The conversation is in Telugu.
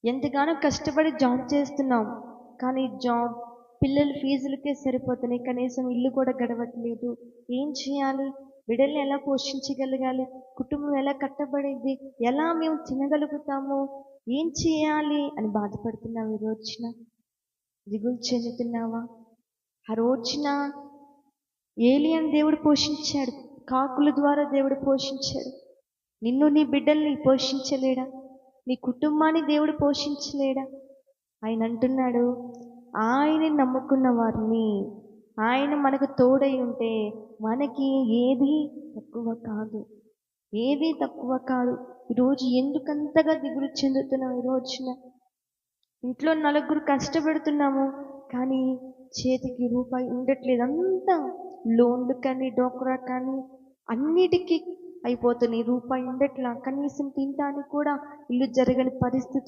ఎంతగానో కష్టపడి జాబ్ చేస్తున్నాం, కానీ జాబ్ పిల్లల ఫీజులకే సరిపోతున్నాయి. కనీసం ఇల్లు కూడా గడవట్లేదు. ఏం చేయాలి? బిడ్డల్ని ఎలా పోషించగలగాలి? కుటుంబం ఎలా కట్టబడిద్ది? ఎలా మేము తినగలుగుతాము? ఏం చేయాలి అని బాధపడుతున్నావు ఈ రోజున? దిగులు చెందుతున్నావా? ఆ రోజున ఏలియాను దేవుడు పోషించాడు. కాకుల ద్వారా దేవుడు పోషించాడు. నిన్ను నీ బిడ్డల్ని పోషించలేడా? నీ కుటుంబాన్ని దేవుడు పోషించలేడా? ఆయన అంటున్నాడు, ఆయన్ని నమ్ముకున్న వారిని, ఆయన మనకు తోడై ఉంటే మనకి ఏది తక్కువ కాదు. ఏది తక్కువ కాదు. ఈరోజు ఎందుకంతగా దిగులు చెందుతున్నావు? ఈ రోజున ఇంట్లో నలుగురు కష్టపెడుతున్నాము, కానీ చేతికి రూపాయి ఉండట్లేదు. అంతా లోన్లు కానీ డోక్రా కానీ అన్నిటికీ అయిపోతున్నాయి. రూపాయి ఉండట్లా. కనీసం తినడానికి కూడా ఇల్లు జరగని పరిస్థితి.